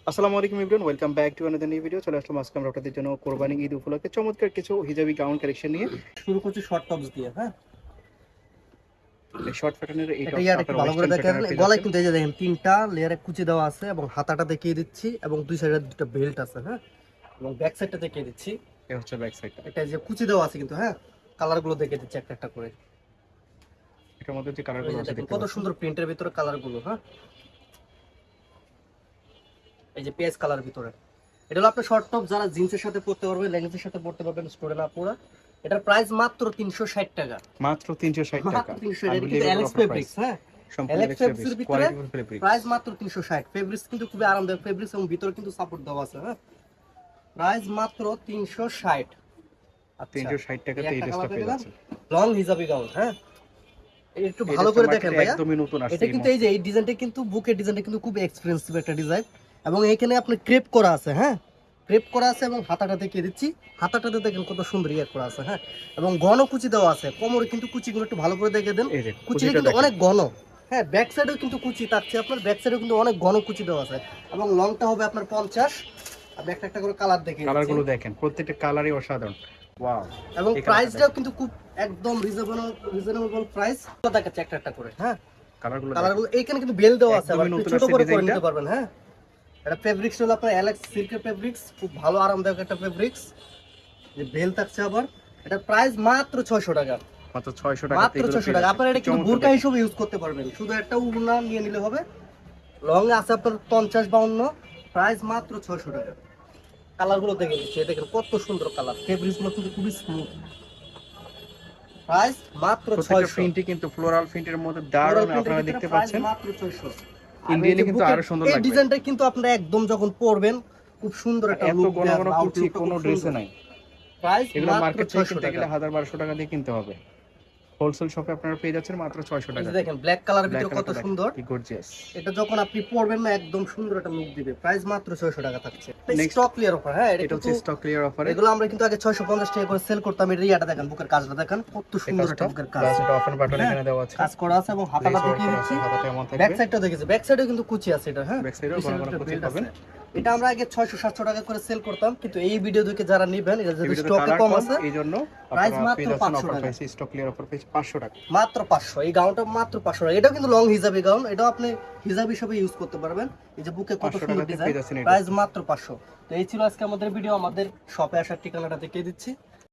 আসসালামু আলাইকুম everyone, welcome back to another new video. চলে আসলাম আজকে আমরা আপনাদের জন্য কোরবানি ঈদ উপলক্ষে চমৎকার কিছু হিজাবি গাউন কালেকশন নিয়ে। শুরু করছি শর্ট টপস দিয়ে। হ্যাঁ, এই শর্ট প্যাটার্নের এই এটা টপস ইয়ার একটু আপনারা ভালো করে ওয়েস্টার্ন দেখেন। প্যাটার্নের পেয়ে গলায় যাচ্ছেন। কিন্তু এই যে দেখেন তিনটা লেয়ারে কুচি দেওয়া আছে এবং হাতাটা দেখিয়ে দিচ্ছি এবং দুই সাইডে দুটো বেল্ট আছে। হ্যাঁ, এবং ব্যাক সাইডটা দেখিয়ে দিচ্ছি। এই হচ্ছে ব্যাক সাইডটা। এটা যে কুচি দেওয়া আছে কিন্তু। হ্যাঁ, কালার গুলো দেখিয়ে দিচ্ছি একটা একটা করে। এটার মধ্যে যে কালারগুলো এই যে আছে দেখেন দেখতে কত পাচ্ছেন। সুন্দর প্রিন্টের ভিতরে কালার গুলো। হ্যাঁ, এই যে পেজ কালার ভিতরে। এটা হলো আপনার শর্ট টপ, যারা জিন্সের সাথে পরতে পারবে, লেগিংসের সাথে পরতে পারবেন, স্টোরে না পুরা। এটার প্রাইস মাত্র 360 টাকা। মাত্র 360 টাকা। মাত্র 360 এটা কিন্তু unbelievable LX offer price. Fabrics. হ্যাঁ, সম্পূর্ণ এলএক্স ফেব্রিক্স, ফেব্রিক্সের ভিতরে কোয়ালিটিফুল ফেব্রিক্স। প্রাইস মাত্র 360। ফেব্রিক্স কিন্তু খুবই আরামদায়ক ফেব্রিক্স এবং ভিতরে কিন্তু সাপোর্ট দেওয়া আছে। হ্যাঁ, প্রাইস মাত্র 360। আচ্ছা, 360 টাকাতে এই ড্রেসটা পেয়ে যাচ্ছেন। Long hijabi gown. হ্যাঁ, একটু এই ভালো ড্রেসটা করে দেখেন মার্কেটে ভাইয়া। একদমই নতুন আসছে এটা এই কিন্তু এই মুহূর্তে। যে এই ডিজাইনটা কিন্তু বুকের ডিজাইনটা কিন্তু খুব এক্সপেন্সিভ একটা ডিজাইন এবং এখানে আপনি ক্রেপ করা আছে। হ্যাঁ, ক্রেপ করা আছে এবং হাতাটা দেখিয়ে দিচ্ছি। হাতাটাতে দেখেন কত সুন্দর ইয়ে করা আছে। হ্যাঁ, এবং ঘন কুচি দেওয়া আছে। কোমরে কিন্তু কুচিগুলো একটু ভালো করে দেখে দেন। এই যে কুচিটা কুচিটা কিন্তু দেখেন। অনেক ঘন। হ্যাঁ, ব্যাক সাইডেও কিন্তু কুচি থাকছে আপনার। ব্যাক সাইডেও কিন্তু অনেক ঘন কুচি দেওয়া আছে এবং লংটা হবে আপনার 50। আপনি একটা একটা করে কালার দেখিয়ে দিচ্ছি। কালারগুলো দেখেন, প্রত্যেকটা কালারই অসাধারণ। ওয়াও। এবং এই কালারটা প্রাইসটাও কিন্তু খুব একদম রিজনেবল প্রাইস দেখাচ্ছে একটা একটা করে। হ্যাঁ, কালারগুলো কালারগুলো এইখানে কিন্তু বেল দেওয়া আছে, আবার একদমই নতুন ছোট আসছে করে করে ডিজাইনটা। নিতে পারবেন। হ্যাঁ, এটা ফেব্রিক্স হলো আপনার অ্যালেক্স সিল্কের ফেব্রিক্স, খুব ভালো আরামদায়ক একটা ফেব্রিক্স। যে বেল থাকছে আবার। এটা প্রাইস মাত্র 600 টাকা। মাত্র 600 টাকাতে মাত্র এগুলো 600 পেয়ে টাকা। যাচ্ছেন। আপনারা এটা কিন্তু চমৎকার বোরকা দেখেন। হিসেবে ইউজ করতে পারবেন, শুধু একটা উড়না নিয়ে নিলে হবে। লং আছে আপনার 50-52। প্রাইস মাত্র 600 টাকা। কালারগুলো দেখে দিচ্ছি, দেখেন কত সুন্দর কালার। ফেব্রিক্সগুলো কিন্তু খুবই স্মুথ। প্রাইস মাত্র প্রত্যেকটা 600। প্রিন্টই কিন্তু ফ্লোরাল প্রিন্টের মধ্যে ফ্লোরাল দারুণ প্রিন্টের আপনারা ভিতরে দেখতে প্রাইস পাচ্ছেন। মাত্র 600। ইন্ডিয়ানে কিন্তু আরো সুন্দর এই লাগবে। ডিজাইনটা কিন্তু আপনারা একদম যখন পরবেন খুব সুন্দর একটা এত লুক ঘন দেয়। ঘন কুচি কোনো ড্রেসে নাই। প্রাইস এগুলো মাত্র মার্কেট থেকে 600 কিনতে টাকা। গেলে 1000-1200 টাকা দিয়ে কিনতে হবে। হোলসেল শপে আপনারা পেয়ে যাচ্ছেন মাত্র 600 এই যে টাকাতে। দেখেন ব্ল্যাক কালারের ব্ল্যাক ভিতরে কত কালারটা দেখেন সুন্দর। কি গর্জিয়াস। এটা যখন আপনি পরবেন না একদম সুন্দর একটা লুক দিবে। প্রাইস মাত্র 600 টাকা থাকছে। Next stock clear offer. হ্যাঁ, এটা হচ্ছে স্টক ক্লিয়ার অফারে। এগুলো আমরা কিন্তু আগে 650 টাকা করে সেল করতাম। এটা ইয়াটা দেখেন, বুকের কাজটা দেখেন কত এই সুন্দর একটা কাজটা বুকের কাজ। প্লাস এটা অফার বাটন হ্যাঁ, এখানে দেওয়া আছে। কাজ করা আছে এবং হাতাটা লেস ওয়ার্ক দেখিয়ে করা আছে, দিচ্ছি। হাতাটা এমন ব্যাক থাকবে। সাইডটাও দেখেছি, ব্যাক সাইডেও কিন্তু কুচি আছে এটা। হ্যাঁ, ব্যাক সাইডেও ঘন ঘন কুচি পাবেন। এটা আমরা আগে 600-700 টাকা করে সেল করতাম, কিন্তু এই ভিডিও দেখে যারা নেবেন, এটা এই যদি ভিডিওতে স্টকে কালার কম কম, আছে, এইজন্য প্রাইস আপনারা মাত্র পেয়ে যাচ্ছেন 500 অফার টাকা। প্রাইসে, স্টক ক্লিয়ার অফার প্রাইস 500 টাকা। মাত্র 500। এই গাউনটা মাত্র 500 টাকা। এটাও কিন্তু লং হিজাবি গাউন, এটাও আপনি হিজাব হিসেবে ইউজ করতে পারবেন। এই যে বুকে কত 500 সুন্দর টাকাতে ডিজাইন। পেয়ে যাচ্ছেন এটা। প্রাইস মাত্র 500। তো এই ছিল আজকে আমাদের ভিডিও। আমাদের শপে আসার ঠিকানাটা দেখিয়ে দিচ্ছি।